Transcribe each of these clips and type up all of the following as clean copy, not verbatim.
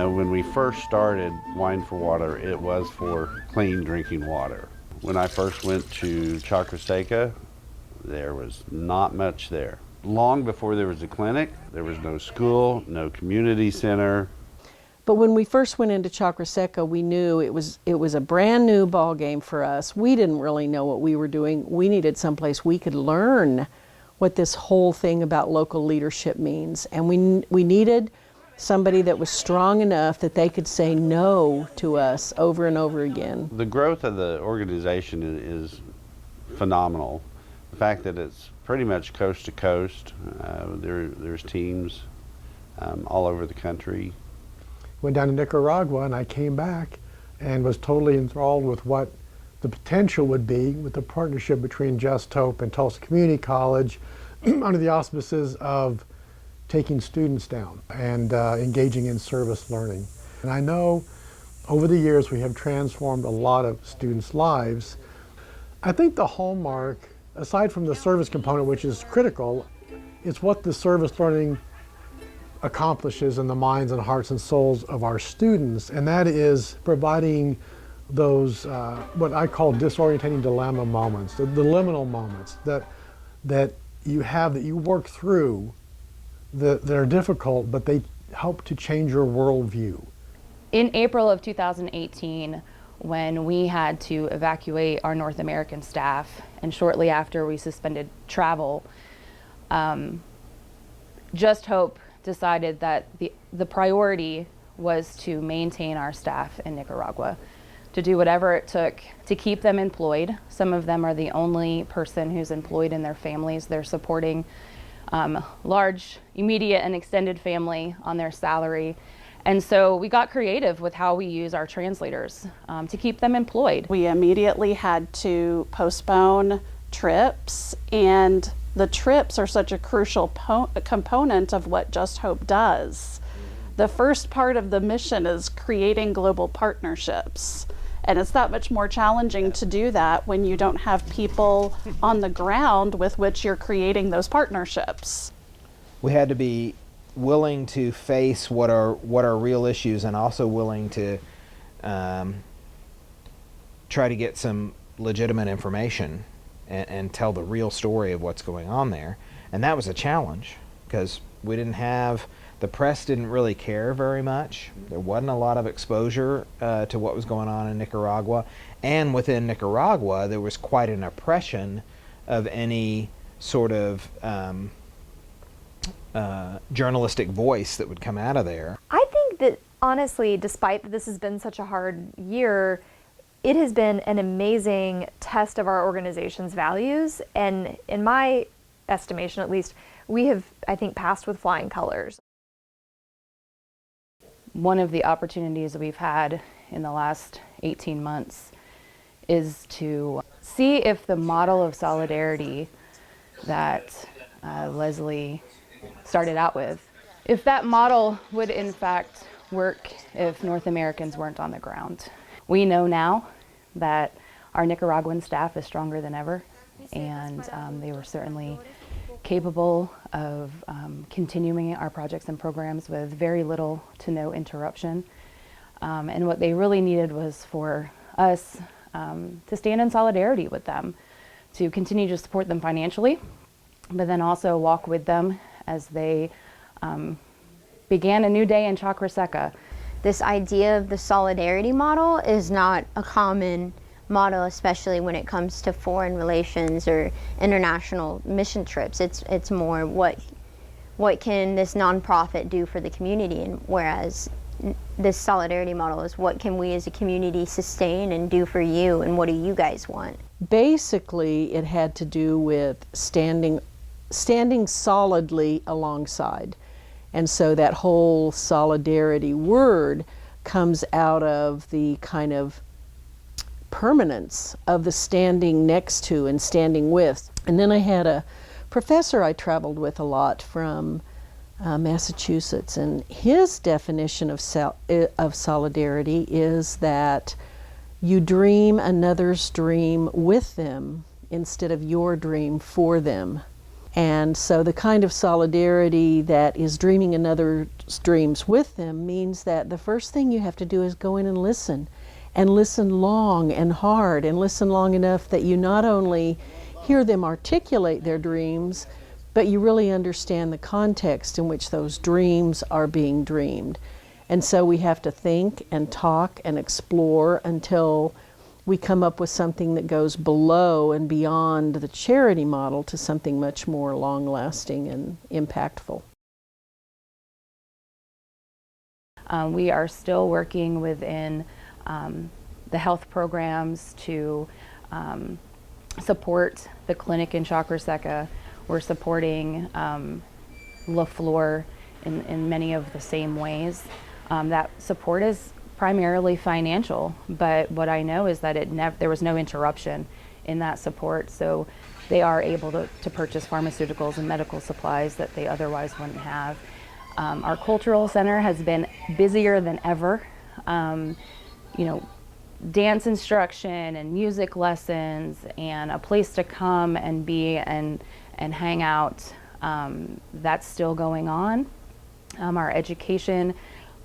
know, when we first started Wine for Water, it was for clean drinking water. When I first went to Chakraseca, there was not much there. Long before there was a clinic, there was no school, no community center. But when we first went into Chakraseca, we knew it was a brand new ball game for us. We didn't really know what we were doing. We needed someplace we could learn what this whole thing about local leadership means. And we needed somebody that was strong enough that they could say no to us over and over again. The growth of the organization is phenomenal. The fact that it's pretty much coast to coast, there's teams all over the country. Went down to Nicaragua and I came back and was totally enthralled with what the potential would be with the partnership between JustHope and Tulsa Community College under the auspices of taking students down and engaging in service learning. And I know over the years we have transformed a lot of students' lives. I think the hallmark, aside from the service component, which is critical, is what the service learning accomplishes in the minds and hearts and souls of our students, and that is providing those what I call disorientating dilemma moments, the liminal moments that you have, that you work through, that are difficult, but they help to change your worldview. In April of 2018, when we had to evacuate our North American staff, and shortly after we suspended travel, JustHope decided that the priority was to maintain our staff in Nicaragua, to do whatever it took to keep them employed. Some of them are the only person who's employed in their families. They're supporting large, immediate and extended family on their salary. And so we got creative with how we use our translators to keep them employed. We immediately had to postpone trips, and the trips are such a crucial component of what JustHope does. The first part of the mission is creating global partnerships. And it's that much more challenging to do that when you don't have people on the ground with which you're creating those partnerships. We had to be willing to face what are real issues, and also willing to try to get some legitimate information and tell the real story of what's going on there. And that was a challenge because we didn't have, the press didn't really care very much. There wasn't a lot of exposure to what was going on in Nicaragua. And within Nicaragua, there was quite an oppression of any sort of journalistic voice that would come out of there. I think that honestly, despite that this has been such a hard year, it has been an amazing test of our organization's values. And in my estimation, at least, we have, I think, passed with flying colors. One of the opportunities that we've had in the last 18 months is to see if the model of solidarity that Leslie started out with, if that model would in fact work if North Americans weren't on the ground. We know now that our Nicaraguan staff is stronger than ever, and they were certainly capable of continuing our projects and programs with very little to no interruption. And what they really needed was for us to stand in solidarity with them, to continue to support them financially, but then also walk with them as they began a new day in Chakraseca. This idea of the solidarity model is not a common model, especially when it comes to foreign relations or international mission trips. It's more what can this nonprofit do for the community, and whereas this solidarity model is what can we as a community sustain and do for you, and what do you guys want? Basically, it had to do with standing solidly alongside. And so that whole solidarity word comes out of the kind of permanence of the standing next to and standing with. And then I had a professor I traveled with a lot from Massachusetts, and his definition of solidarity is that you dream another's dream with them instead of your dream for them. And so the kind of solidarity that is dreaming another's dreams with them means that the first thing you have to do is go in and listen long and hard, and listen long enough that you not only hear them articulate their dreams, but you really understand the context in which those dreams are being dreamed. And so we have to think and talk and explore until we come up with something that goes below and beyond the charity model to something much more long-lasting and impactful. We are still working within the health programs to support the clinic in Chakra Seca. We're supporting La Flor in many of the same ways. That support is primarily financial, but what I know is that there was no interruption in that support, so they are able to purchase pharmaceuticals and medical supplies that they otherwise wouldn't have. Our cultural center has been busier than ever. You know, dance instruction and music lessons and a place to come and be and hang out, that's still going on. Our education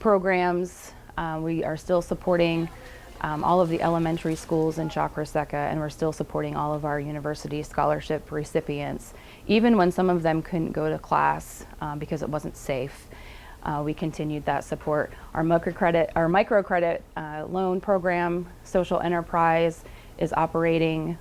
programs, we are still supporting all of the elementary schools in Chakra Seca, and we're still supporting all of our university scholarship recipients, even when some of them couldn't go to class because it wasn't safe. We continued that support. Our microcredit loan program, social enterprise, is operating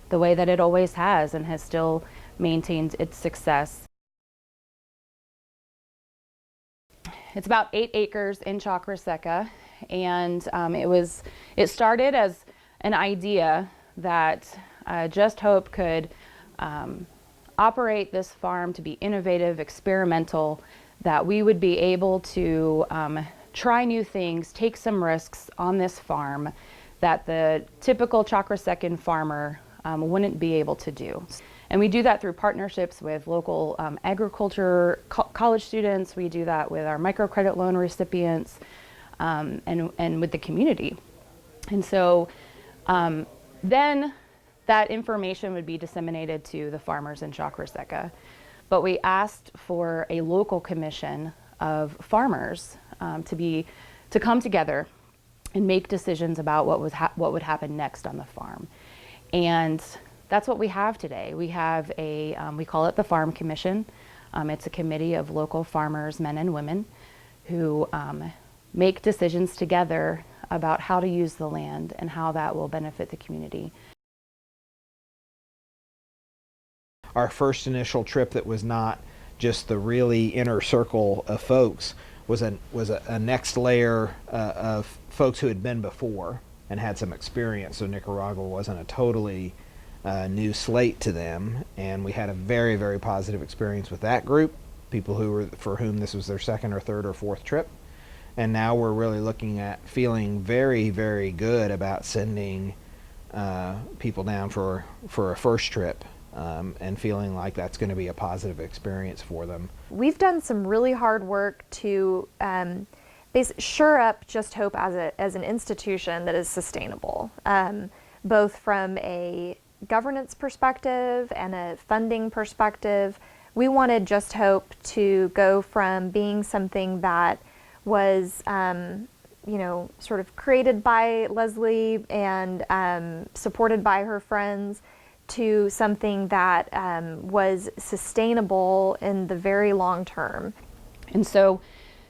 the way that it always has and has still maintained its success. It's about 8 acres in Chakra Seca, and it started as an idea that JustHope could operate this farm to be innovative, experimental, that we would be able to try new things, take some risks on this farm that the typical Chakra Secan farmer wouldn't be able to do. And we do that through partnerships with local agriculture college students. We do that with our microcredit loan recipients and with the community. And so then that information would be disseminated to the farmers in Chakra Seca. But we asked for a local commission of farmers to come together and make decisions about what would happen next on the farm. And that's what we have today. We have we call it the Farm Commission. It's a committee of local farmers, men and women, who make decisions together about how to use the land and how that will benefit the community. Our first initial trip that was not just the really inner circle of folks was a next layer of folks who had been before and had some experience. So Nicaragua wasn't a totally new slate to them, and we had a very, very positive experience with that group, people for whom this was their second or third or fourth trip. And now we're really looking at feeling very, very good about sending people down for a first trip. And feeling like that's going to be a positive experience for them. We've done some really hard work to shore up JustHope as an institution that is sustainable, both from a governance perspective and a funding perspective. We wanted JustHope to go from being something that was sort of created by Leslie and supported by her friends, to something that was sustainable in the very long term. And so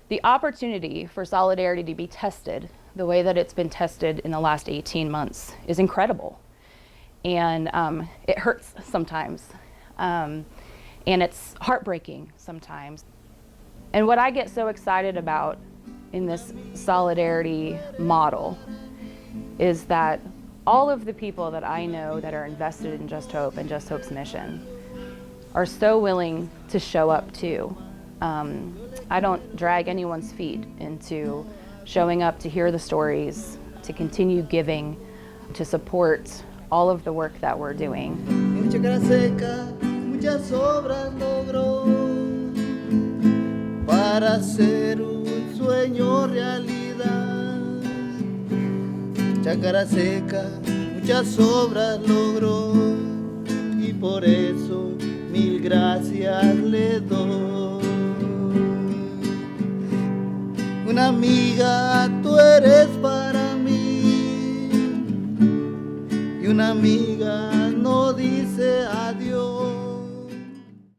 the opportunity for solidarity to be tested the way that it's been tested in the last 18 months is incredible. And it hurts sometimes. And it's heartbreaking sometimes. And what I get so excited about in this solidarity model is that all of the people that I know that are invested in JustHope and JustHope's mission are so willing to show up too. I don't drag anyone's feet into showing up to hear the stories, to continue giving, to support all of the work that we're doing. Para hacer un sueño realidad. Chacra Seca muchas obras logró y por eso mi mil gracias le doy. Una amiga tú eres para mí, y una amiga no dice adiós.